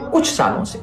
कुछ सालों से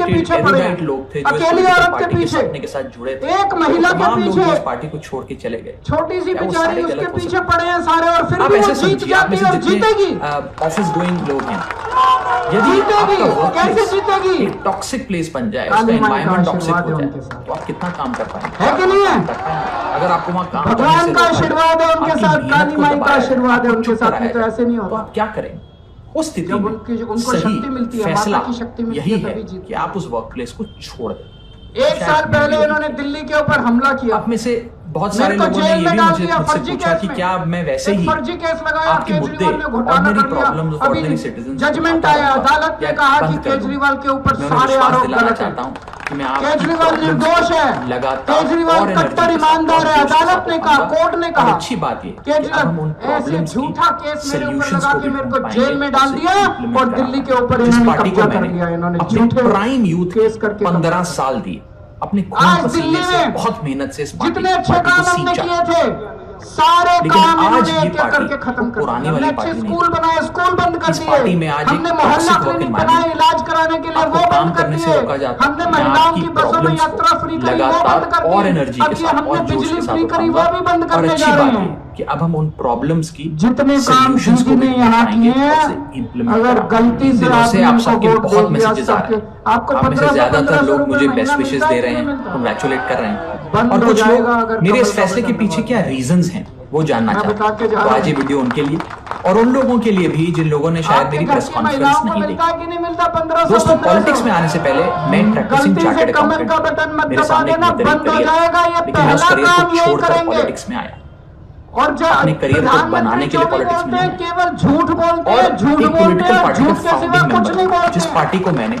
के पीछे पड़े हैं, लोग थे, अकेली औरत के पीछे, सपने के साथ जुड़े थे, एक महिला के पीछे, इस पार्टी को छोड़ के चले गए, छोटी सी क्या वो बेचारी सारे उसके गलत हो पीछे सकते पड़े हैं सारे, और फिर आप भी वो ऐसे जीत समझिए, आप में जाती से और जीतेगी। जितने ऑफिस गोइंग लोग हैं, यदि जीतेगी, आपका कैसे वर्कप्लेस जीतेगी? एक टॉक्सिक प्लेस बन जाए, काली उसका माई का एनवायरनमेंट टॉक्सिक आशीर्वाद हो है जाए, उनके साथ। तो आप कितना काम कर पाएंगे? है कि नहीं है? कर पाएंगे? अगर आपको वहाँ काम करने भगवान से का रोका जाए, आशीर्वाद है उनके आपकी साथ, मेहनत काली को माई का दबाया जाए, आशीर्वाद है आपको उनके चुप साथ, कराया नहीं तो जाए, ऐसे नहीं तो होता। आप क्या करेंगे? उस स्थिति जब में उनको सही शक्ति मिलती है, फैसला माता की शक्ति मिलती यही है, है तभी जीतते कि आप उस वर्क प्लेस को छोड़ दें। एक साल पहले इन्होंने दिल्ली के ऊपर हमला किया, आप में से बहुत सारे मेरे को लोगों ने जेल ये में भी डाल मुझे दिया मुझसे फर्जी पूछा केस कि में। क्या मैं वैसे एक ही फर्जी केस लगाया, आपके मुद्दे केजरीवाल ने घोटाला ऑर्डिनरी कर दिया। प्रॉब्लम्स ऑफ अभी ऑर्डिनरी सिटीजंस जजमेंट आया, अदालत ने कहा कि केजरीवाल के ऊपर सारे आरोप गलत चाहता हैं। हूं कि मैं आपकी केजरीवाल प्रॉब्लम्स निर्दोष है, लगातार केजरीवाल और एनर्जी कट्टर के साथ ईमानदार है, और जोश के अदालत साथ ने कहा, उठाऊंगा। कोर्ट ने और कहा। अच्छी बात ये कि अब हम उन केजरीवाल ऐसे प्रॉब्लम्स झूठा की केस मेरे ऊपर सॉल्यूशंस लगा को के भी मेरे ढूंढ को पाएंगे, जेल में डाल उसे दिया implement और करा दिल्ली के ऊपर जिस इन्होंने पार्टी को कब्जा कर मैंने लिया। इन्होंने अपने झूठे प्राइम यूथ केस करके 15 साल दिए, अपने खून आज पसीने दिल्ली से में बहुत मेहनत से इस पार्टी जितने अच्छे पार्टी काम को हमने सींचा। किए थे सारे लेकिन काम आज इन्होंने ये एक एक पार्टी करके खत्म कर पुरानी दिए। हमने वाली अच्छे पार्टी नहीं स्कूल बनाए, स्कूल बंद कर इस पार्टी में दिए। आज हमने एक मोहल्ला toxic work क्लिनिक environment बनाए इलाज कराने के लिए, आपको वो काम बंद कर करने से दिए। रोका जाता है। हमने मैं महिलाओं आपकी की बसों में प्रॉब्लम्स यात्रा फ्री को करी, वो बंद लगातार कर और दी। एनर्जी के अब ये साथ हमने और जोश बिजली के साथ फ्री करी, उठाऊंगा। वो भी बंद और करने अच्छी जा बात रहे है हैं। कि अब हम उन प्रॉब्लम्स की जितने काम solutions को दीदी भी ने यहाँ ढूंढ किए पाएंगे, उसे हैं, implement अगर करा। गलती इन से दिनों से आपने आप इनको सबके वोट बहुत दे दिया, मैसेजेस आ रहे हैं, आपको आप में से 1500 ज्यादातर लोग मुझे महीना बेस्ट विशेस मिलता है दे कि रहे नहीं हैं, मिलता? कंग्रेचुलेट कर रहे हैं। बंद और हो कुछ जाएगा लोग अगर मेरे इस कमल का फैसले के बटन पीछे दबाओगे। क्या रीजंस हैं वो जानना मैं चाहता बता के हूं। जा तो रहा आज ये हूं। वीडियो उनके लिए और उन लोगों के लिए भी जिन लोगों ने शायद आपके मेरी घर प्रेस की कॉन्फ्रेंस महिलाओं को नहीं मिलता देखी। है कि नहीं मिलता? 1500 दोस्तों 1500 पॉलिटिक्स में आने से पहले मैं प्रैक्टिसिंग गलती से चार्टर्ड कमेंट का अकाउंटेंट, बटन मत मेरे दबा सामने एक देना, बेहतरीन बंद हो करियर, जाएगा। ये लेकिन मैं उस पहला करियर काम को यही छोड़कर करेंगे। पॉलिटिक्स में आया। और जो अपने करियर को बनाने प्रधानमंत्री के लिए जो भी पॉलिटिक्स बोलते में हैं नहीं। केवल झूठ बोलते और हैं, झूठ एक बोलते पॉलिटिकल हैं, पार्टी का झूठ के सिवा फाउंडिंग कुछ नहीं मेंबर, जिस बोलते। पार्टी को मैंने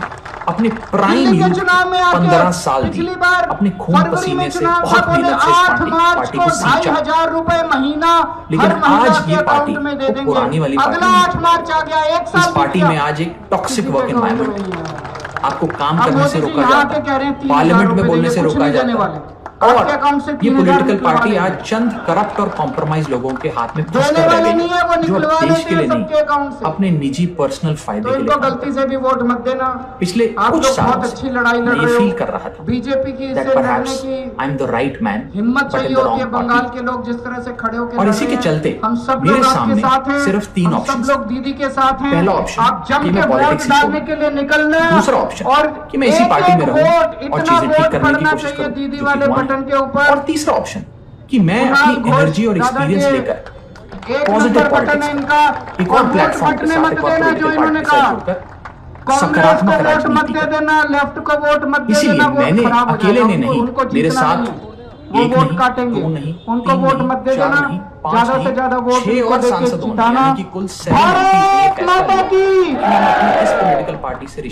अपने प्राइम दिल्ली के यूथ चुनाव में आके 15 साल दिए, पिछली बार अपने खून फरवरी पसीने में से चुनाव बहुत था, बोले मेहनत से इस 8 मार्च पार्टी को को सींचा। 2500 रुपए महीना लेकिन हर महिला आज के ये पार्टी अकाउंट में दे वो देंगे। पुरानी वाली पार्टी अगला नहीं 8 मार्च आ गया, एक साल इस पार्टी बीत में गया। आज एक टॉक्सिक किसी वर्क के अकाउंट में एनवायरनमेंट नहीं है। आपको काम अब करने से मोदी जी रोका यहाँ जाता के कह रहे है, हैं 3000 पार्लियामेंट में रुपए बोलने देंगे, से कुछ रोका नहीं देने जाता वाले। है। आपके और अकाउंट से ये 3000 पॉलिटिकल निकलवा पार्टी लेंगे। आज चंद करप्ट और कॉम्प्रोमाइज लोगों के हाथ में फंस देने कर रह वाले गई नहीं है, वो जो निकलवा देश लेते के लिए हैं सबके अकाउंट नहीं से। अपने निजी पर्सनल फायदे तो के इनको लिए काम गलती से भी वोट मत देना। पिछले आप कुछ लोग बहुत सालों अच्छी से लड़ाई लड़ मैं ये रहे फील हो। कर रहा था बीजेपी की that से लड़ने perhaps की I am the right man हिम्मत but in चाहिए the होती है। wrong Bengal party। के लोग जिस तरह से खड़े होकर और लड़ इसी रहे के हैं, चलते हम सब मेरे लोग आपके सामने साथ हैं। सिर्फ 3 हम सब ऑप्शंस लोग दीदी के साथ हैं। पहला ऑप्शन आप जम कि के मैं वोट पॉलिटिक्स ही डालने छोड़ के लिए निकलना। दूसरा ऑप्शन और कि मैं इसी पार्टी में रहूं और इतना चीजें ठीक वोट करने की पड़ना कोशिश चाहिए करूं दीदी जो कि वाले हुआ बटन नहीं। के ऊपर। और तीसरा ऑप्शन कि मैं कुणाल अपनी घोष एनर्जी और दादा एक्सपीरियंस के लेकर एक पॉजिटिव नंबर बटन है पॉलिटिक्स इनका। एक और वोट प्लेटफॉर्म के फटने साथ मत एक और देना जो पॉलिटिकल इन्होंने पार्टी से कहा। जुड़कर कांग्रेस को सकारात्मक वोट मत राजनीति दे कर देना, लेफ्ट को वोट मत दे इसीलिए देना, वोट मैंने खराब हो अकेले जाएगा। ने नहीं उनको मेरे जीतना साथ नहीं है। वो एक वोट नहीं, काटेंगे, 2 नहीं, उनको 3 वोट नहीं, मत दे 4 देना, नहीं, 5 ज्यादा नहीं, से ज्यादा वोट 6 इनको और देके सांसदों ने जिताना। यानी कि कुल 7 भारत माता की। इस पॉलिटिकल पार्टी से रिश्ता